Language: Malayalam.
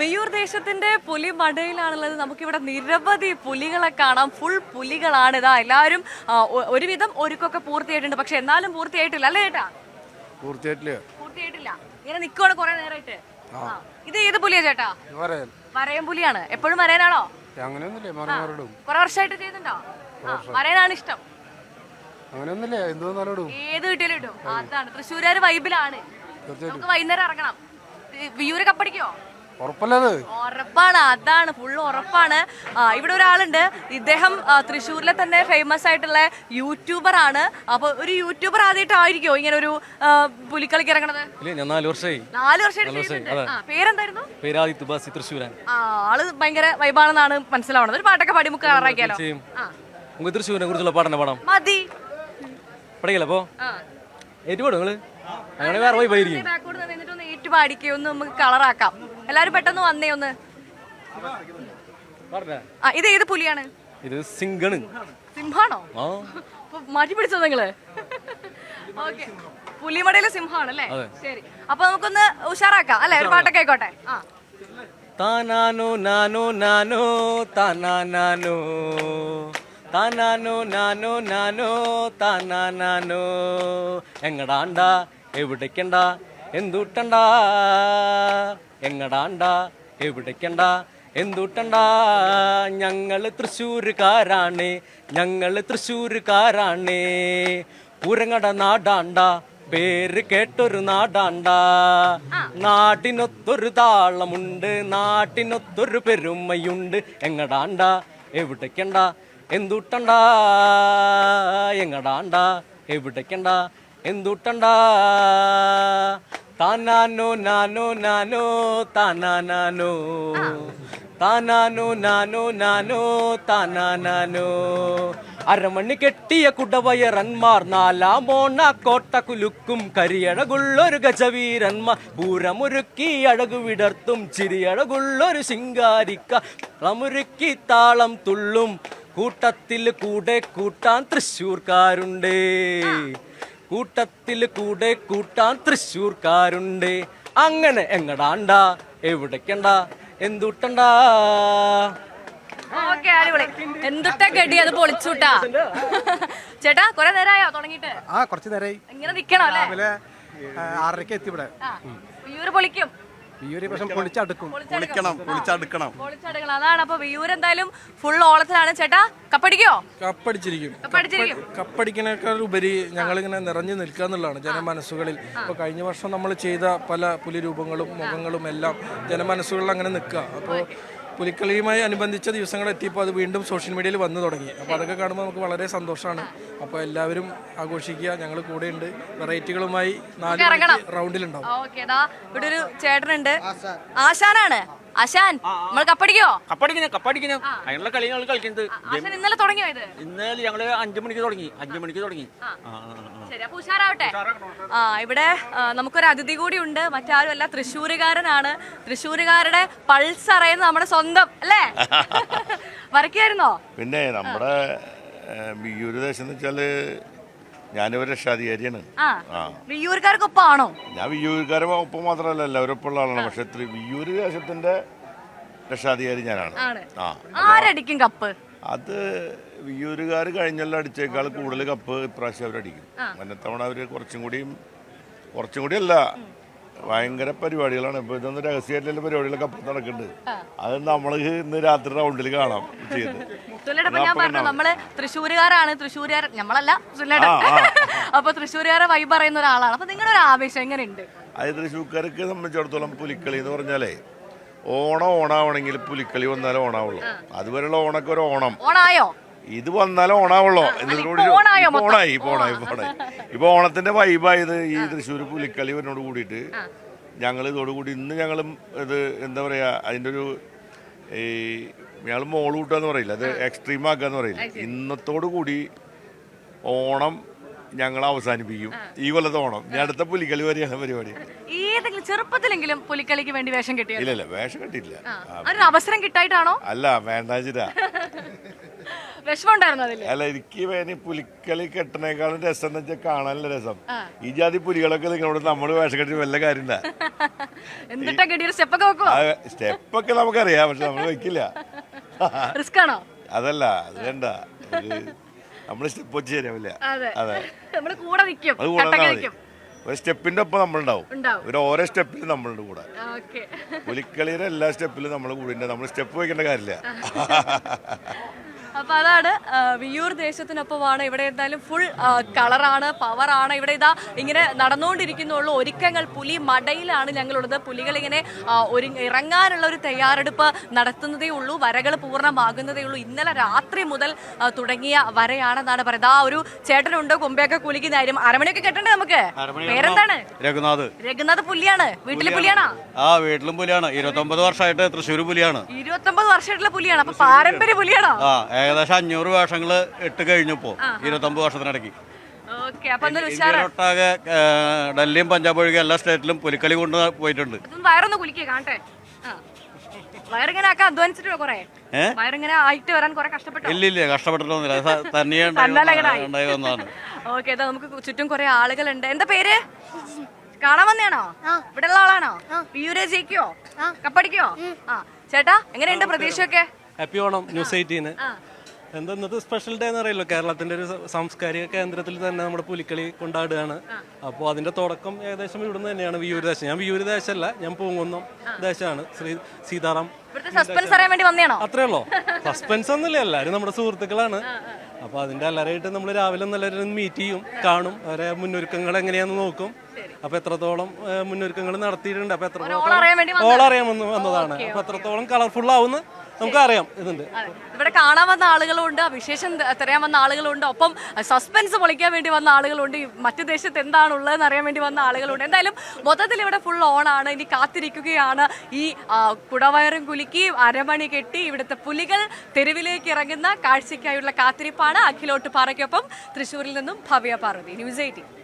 വെയ്യൂർ ദേശത്തിന്റെ പുലി മടയിലാണുള്ളത്. നമുക്കിവിടെ നിരവധി പുലികളെ കാണാം. ഫുൾ പുലികളാണ്. ഇതാ എല്ലാവരും ഒരുവിധം ഒരുക്കൊക്കെ പൂർത്തിയായിട്ടുണ്ട്. പക്ഷെ എന്നാലും പൂർത്തിയായിട്ടില്ല അല്ലേ ചേട്ടാ? പൂർത്തിയായിട്ടില്ല. ഇങ്ങനെ നിക്കുവാണ് കുറെ നേരമായിട്ട്. ഇത് ഏത് പുലിയാ ചേട്ടാ? വരയൻ പുലിയാണ്. എപ്പോഴും വരയനാണോ? കുറെ വർഷമായിട്ട് ചെയ്യുന്നുണ്ടോ? വരയനാണ് ഇഷ്ടം. ഏത് കിട്ടിയാലും ഇടും. അതാണ് തൃശ്ശൂരുകാര് വൈബിലാണ്. നമുക്ക് വൈകുന്നേരം ഇറങ്ങണം. വിയൂര് കപ്പടിക്കോ? ഉറപ്പാണ്. അതാണ് ഫുള്ള് ഉറപ്പാണ്. ഇവിടെ ഒരാളുണ്ട്. ഇദ്ദേഹം തൃശ്ശൂരിലെ തന്നെ ഫേമസ് ആയിട്ടുള്ള യൂട്യൂബർ ആണ്. അപ്പൊ ഒരു യൂട്യൂബർ ആദ്യമായിട്ടായിരിക്കോ ഇങ്ങനെ ഒരു പുലിക്കളിക്ക് ഇറങ്ങണത്? 4 വർഷമായി. 4 വർഷമായിട്ട്. പേരെന്തായിരുന്നു? ആള് ഭയങ്കര വൈബാണെന്നാണ് മനസ്സിലാവണത്. ഒരു പാട്ടൊക്കെ പാടി നമുക്ക് കളറാക്കിയാലോ? തൃശ്ശൂരിനെ കുറിച്ചുള്ള പഠന പടം മതി. പഠിക്കലപ്പോ ഏറ്റുപാടും നിങ്ങള് അങ്ങനെ വേറെ വൈബായിരിക്കും. ഏറ്റുപാടിക്കൊന്ന് നമുക്ക് കളറാക്കാം. എല്ലാരും പെട്ടെന്ന് വന്നേ ഒന്ന്. ഇത് ഏത് പുലിയാണ്? ഇത് സിംഗാണ്. സിംഹാണോ? മാറ്റി പിടിച്ചോ നിങ്ങള്? ഓക്കെ, പുലിമടയിലെ സിംഹാണല്ലേ? ശരി, അപ്പൊ നമുക്കൊന്ന് ഉഷാറാക്കാം അല്ലെ? ഒരു പാട്ടൊക്കെ ആയിക്കോട്ടെ. താനാനോ നാനോ നാനോ താനാനോ താനാനോ നാനോ നാനോ താനാനോ എങ്ങടാണ്ട എവിടേക്കണ്ട എന്തുട്ടണ്ട എങ്ങടാണ്ട എവിടേക്കണ്ട എന്തുട്ടണ്ട ഞങ്ങള് തൃശ്ശൂരുകാരാണ് ഞങ്ങള് തൃശ്ശൂരുകാരാണ് പൂരങ്ങട നാടാണ്ട പേര് കേട്ടൊരു നാടാണ്ട നാടിനൊത്തൊരു താളമുണ്ട് നാട്ടിനൊത്തൊരു പെരുമയുണ്ട് എങ്ങടാണ്ട എവിടേക്കണ്ട എന്തുട്ടണ്ട എങ്ങടാണ്ട എവിടേക്കണ്ട എന്തുട്ടണ്ട താനാനോ നാനോ നാനോ താനാനോ താനാനോ നാനോ നാനോ താനാനോ അരമണി കെട്ടിയ കുടവയറന്മാർ 4 മോണ കോട്ട കുലുക്കും കരിയഴകുള്ളൊരു ഗജവീരന്മാർ പൂരമുരുക്കി അഴകു വിടർത്തും ചിരിയഴകുള്ളൊരു ശിങ്കാരിക്ക മുറുക്കി താളം തുള്ളും കൂട്ടത്തിൽ കൂടെ കൂട്ടാൻ തൃശ്ശൂർക്കാരുണ്ട് കൂട്ടത്തിൽ കൂടെ കൂട്ടാൻ തൃശ്ശൂർക്കാരുണ്ട് അങ്ങനെ എങ്ങടാണ്ട എവിടേക്കണ്ട എന്തുട്ടണ്ട. എന്തുട്ടാ ഗഡി അത് പൊളിച്ചുട്ടാ. ചേട്ടാ കുറെ നേരമായോ തുടങ്ങിട്ട്? കുറച്ച് നേരമായി. ഇങ്ങനെ നിക്കണം അല്ലേ? 6:30 എത്തി ഇവിടെ. വിയൂര് പൊളിക്കും. പൊളിച്ചടുക്കണം. അതാണ്. അപ്പൊ വിയൂർ എന്തായാലും ഫുൾ ഓളത്തിലാണ്. ചേട്ടാ കപ്പടിക്കോ? കപ്പടിച്ചിരിക്കും. കപ്പടിക്കുന്നേക്കാൾ ഉപരി ഞങ്ങളിങ്ങനെ നിറഞ്ഞു നിൽക്കുക എന്നുള്ളതാണ് ജനമനസ്സുകളിൽ. ഇപ്പൊ കഴിഞ്ഞ വർഷം നമ്മൾ ചെയ്ത പല പുലിരൂപങ്ങളും മുഖങ്ങളും എല്ലാം ജനമനസ്സുകളിൽ അങ്ങനെ നിൽക്കുക. അപ്പോൾ പുലിക്കളിയുമായി അനുബന്ധിച്ച ദിവസങ്ങൾ എത്തിയപ്പോൾ അത് വീണ്ടും സോഷ്യൽ മീഡിയയിൽ വന്നു തുടങ്ങി. അപ്പോൾ അതൊക്കെ കാണുമ്പോൾ നമുക്ക് വളരെ സന്തോഷമാണ്. അപ്പോൾ എല്ലാവരും ആഘോഷിക്കുക, ഞങ്ങൾ കൂടെയുണ്ട്. വെറൈറ്റികളുമായി 4 റൗണ്ടിലുണ്ടാവും. ഇവിടെ ഒരു ചേട്ടനുണ്ട്, ആശാനാണ്. ആശാൻ, നമ്മൾ കപ്പടിക്കോ? കപ്പടിക്കണം അതിനുള്ള കളി ഞങ്ങൾ കളിക്കുന്നത്. ഇന്നലെ തുടങ്ങിയോ ഇത്? ഇന്നലെ ഞങ്ങള് 5 മണിക്ക് തുടങ്ങി. ശരി, അപ്പൊ ഉഷാറാവട്ടെ. ഇവിടെ നമുക്കൊരു അതിഥി കൂടി ഉണ്ട്. മറ്റാരും അല്ല, തൃശ്ശൂരുകാരനാണ്. തൃശ്ശൂരുകാരുടെ പൾസ് അറിയുന്നത് നമ്മുടെ സ്വന്തം അല്ലേ? വരയ്ക്കായിരുന്നോ? പിന്നെ നമ്മുടെ വിയ്യൂര് ദേശം എന്ന് വെച്ചാല് ഞാനിവർ രക്ഷാധികാരിയാണ്. വിയ്യൂർക്കാർക്കൊപ്പാണോ? ഞാൻ വിയ്യൂർക്കാരെ ഒപ്പം മാത്രമല്ല എല്ലാവരും ഒപ്പം ഉള്ള ആളാണ്. പക്ഷെ വിയ്യൂര് ദേശത്തിന്റെ രക്ഷാധികാരി ഞാനാണ്. ആരടിക്കും കപ്പ്? അത് വിയ്യൂരുകാർ കഴിഞ്ഞെല്ലാം അടിച്ചേക്കാൾ കൂടുതൽ കപ്പ് ഇപ്രാവശ്യം അവരടിക്കും. തവണ അവര് കുറച്ചും കൂടി അല്ല, ഭയങ്കര പരിപാടികളാണ്. ഇപ്പൊ ഇതൊന്നും രഹസ്യമായിട്ടുള്ള പരിപാടികളൊക്കെ അപ്പുറത്ത് നടക്കുന്നുണ്ട്. അത് നമ്മൾ ഇന്ന് രാത്രി റൗണ്ടിൽ കാണാം ചെയ്യുന്നത്. ഞാൻ പറഞ്ഞു നമ്മള് തൃശ്ശൂരുകാരാണ്. തൃശ്ശൂരുകാർ നമ്മളല്ല, അപ്പൊ തൃശ്ശൂരുകാരെ വൈബ് പറയുന്ന ഒരാളാണ്. അപ്പൊ നിങ്ങളുടെ ഒരു ആവേശം എങ്ങനെയുണ്ട്? അത് തൃശ്ശൂർക്കാർക്ക് സംബന്ധിച്ചിടത്തോളം പുലിക്കളി എന്ന് പറഞ്ഞാലേ ഓണാവണമെങ്കിൽ പുലിക്കളി വന്നാലേ ഓണാവുള്ളൂ. അതുവരെയുള്ള ഓണൊക്കെ ഒരു ഓണായോ ഇത് വന്നാലും ഓണാവുള്ളൂ. ഓണായി ഇപ്പൊ ഓണത്തിന്റെ വൈബായത് ഈ തൃശ്ശൂർ പുലിക്കളി വരുന്നോട് കൂടിയിട്ട് ഞങ്ങൾ ഇതോടുകൂടി ഇന്ന് ഞങ്ങളും ഇത് എന്താ പറയാ അതിന്റെ ഒരു ഈ ഞങ്ങൾ മോള് കൂട്ടാന്ന് പറയില്ല, അത് എക്സ്ട്രീം ആക്കാന്ന് പറയില്ല. ഇന്നത്തോടു കൂടി ഓണം ഞങ്ങൾ അവസാനിപ്പിക്കും. ഈ കൊല്ലത്തെ ഓണം ഞാൻ അടുത്ത പുലിക്കളി വരെയാണ് പരിപാടി. ഏതെങ്കിലും ചെറുപ്പത്തിലെങ്കിലും പുലിക്കളിക്ക് വേണ്ടി വേഷം കിട്ടിയോ? ഇല്ല വേഷം കിട്ടിയില്ല. അവസരം കിട്ടായിട്ടാണോ? അല്ല, വേണ്ടാച്ചിട്ടാ. വിഷമമുണ്ടായിരുന്നു അതില്? അല്ല, എനിക്ക് വേണി പുലിക്കളി കെട്ടണേക്കാളും രസം എന്ന് വെച്ചാൽ കാണാനുള്ള രസം. ഈ ജാതി പുലികളൊക്കെ നിങ്ങളോട് നമ്മള് വേഷം കെട്ടി വല്ല കാര്യമില്ല. എന്നിട്ടാ ഗഡിയുടെ സ്റ്റെപ്പൊക്കെ വെക്കുവോ? സ്റ്റെപ്പൊക്കെ നമുക്കറിയാം, പക്ഷെ നമ്മൾ വെക്കില്ല. റിസ്ക് ആണോ? അതല്ല, അത് വേണ്ട, നമ്മള് സ്റ്റെപ്പ് വെച്ച് ശരിയാവില്ല. അതെ, നമ്മള് കൂടെ നിൽക്കും, അത് കൂടെ ഒരു സ്റ്റെപ്പിന്റെ ഒപ്പം നമ്മളുണ്ടാവും, ഒരു ഓരോ സ്റ്റെപ്പിലും നമ്മളുണ്ട് കൂടെ. പുലിക്കളിയുടെ എല്ലാ സ്റ്റെപ്പിലും നമ്മൾ കൂടെ, നമ്മൾ സ്റ്റെപ്പ് വെക്കേണ്ട കാര്യമില്ല. അപ്പൊ അതാണ് വിയ്യൂർ ദേശത്തിനൊപ്പമാണ്. ഇവിടെ എന്തായാലും ഫുൾ കളറാണ്, പവറാണ്. ഇവിടെ ഇതാ ഇങ്ങനെ നടന്നുകൊണ്ടിരിക്കുന്നുള്ളൂ ഒരുക്കങ്ങൾ. പുലി മടയിലാണ് ഞങ്ങളുള്ളത്. പുലികൾ ഇങ്ങനെ ഇറങ്ങാനുള്ള ഒരു തയ്യാറെടുപ്പ് നടത്തുന്നതേ ഉള്ളൂ. വരകൾ പൂർണ്ണമാകുന്നതേ ഉള്ളൂ. ഇന്നലെ രാത്രി മുതൽ തുടങ്ങിയ വരയാണെന്നാണ് പറയുന്നത്. ആ ഒരു ചേട്ടനുണ്ട് കൊമ്പയൊക്കെ കുലിക്കുന്നതായിരുന്നു. അരമണിയൊക്കെ കെട്ടണ്ടേ നമുക്ക്? പേരെന്താണ്? രഘുനാഥ്. രഘുനാഥ് പുലിയാണ്. വീട്ടിലെ പുലിയാണോ? ആ, വീട്ടിലും പുലിയാണ്. 29 വർഷമായിട്ട് തൃശ്ശൂർ പുലിയാണ്. 29 വർഷമായിട്ടുള്ള പുലിയാണ്. അപ്പൊ പാരമ്പര്യ പുലിയാണോ? ഏകദേശം 500 വേഷങ്ങള് ഇട്ട് കഴിഞ്ഞപ്പോ 29 വർഷത്തിനിടയ്ക്ക്. ഒട്ടാകെ ഡൽഹിയും പഞ്ചാബ് ഒഴികെ എല്ലാ സ്റ്റേറ്റിലും പുലിക്കളി കൊണ്ട് പോയിട്ടുണ്ട്. വയറൊന്ന് കുലിക്കേ കാണട്ടെ. വയറിങ്ങനെ ആക്കാൻ അധ്വാനിച്ചിട്ടോ കൊറേ? വയറിങ്ങനെ ആയിട്ട് വരാൻ കുറെ കഷ്ടപ്പെട്ടു? ഇല്ല, കഷ്ടപ്പെട്ടിട്ടൊന്നുമില്ല, തന്നെ ഒന്നാണ്. ഓക്കെ, നമുക്ക് ചുറ്റും കുറെ ആളുകളുണ്ട്. എന്താ പേര്? കാണാൻ വന്നെയാണോ? ഇവിടെ ഉള്ള ആളാണോ? വിയ്യൂരെ ജയിക്കോ? കപ്പടിക്കോ? ചേട്ടാ, എങ്ങനെയുണ്ട് പ്രതീക്ഷയൊക്കെ? Happy Onam news 18. എന്താ ഇന്നത്തെ സ്പെഷ്യൽ ഡേ എന്ന് അറിയില്ലോ, കേരളത്തിന്റെ ഒരു സാംസ്കാരിക കേന്ദ്രത്തിൽ തന്നെ നമ്മുടെ പുലിക്കളി കൊണ്ടാടുകയാണ്. അപ്പോൾ അതിന്റെ തുടക്കം ഏകദേശം ഇവിടുന്ന് തന്നെയാണ്, വിയ്യൂർ ദേശം. ഞാൻ വിയ്യൂർ ദേശമല്ല, ഞാൻ പൂങ്കുന്നം ദേശമാണ്. ശ്രീ സീതാറാം. സസ്പെൻസ് അറിയാൻ വേണ്ടി വന്നേണോ? അത്രേ ഉള്ളോ? സസ്പെൻസ് ഒന്നുമില്ല, എല്ലാവരും നമ്മുടെ സുഹൃത്തുക്കളാണ്. അപ്പൊ അതിന്റെ എല്ലാവരായിട്ട് നമ്മൾ രാവിലെ നല്ലൊരു മീറ്റ് ചെയ്യും, കാണും, അവരെ മുന്നൊരുക്കങ്ങൾ എങ്ങനെയാന്ന് നോക്കും. അപ്പൊ എത്രത്തോളം മുന്നൊരുക്കങ്ങൾ നടത്തിയിട്ടുണ്ട്, അപ്പൊ എത്രത്തോളം ഓളറിയാമെന്ന് വന്നതാണ്. അപ്പൊ എത്രത്തോളം കളർഫുൾ ആവുന്ന നമുക്കറിയാം. ഇതുണ്ട് ഇവിടെ കാണാൻ വന്ന ആളുകളുണ്ട്, വിശേഷം തെരയാൻ വന്ന ആളുകളുണ്ട്, ഒപ്പം സസ്പെൻസ് പൊളിക്കാൻ വേണ്ടി വന്ന ആളുകളുണ്ട്, മറ്റു ദേശത്ത് എന്താണുള്ളതെന്ന് അറിയാൻ വേണ്ടി വന്ന ആളുകളുണ്ട്. എന്തായാലും മൊത്തത്തിൽ ഇവിടെ ഫുൾ ഓണാണ്. ഇനി കാത്തിരിക്കുകയാണ് ഈ കുടവയറും കുലുക്കി അരമണി കെട്ടി ഇവിടുത്തെ പുലികൾ തെരുവിലേക്ക് ഇറങ്ങുന്ന കാഴ്ചയ്ക്കായുള്ള കാത്തിരിപ്പാണ്. അഖിലോട്ട് പാറയ്ക്കൊപ്പം തൃശ്ശൂരിൽ നിന്നും ഭവ്യ പാർവതി, ന്യൂസ് 18.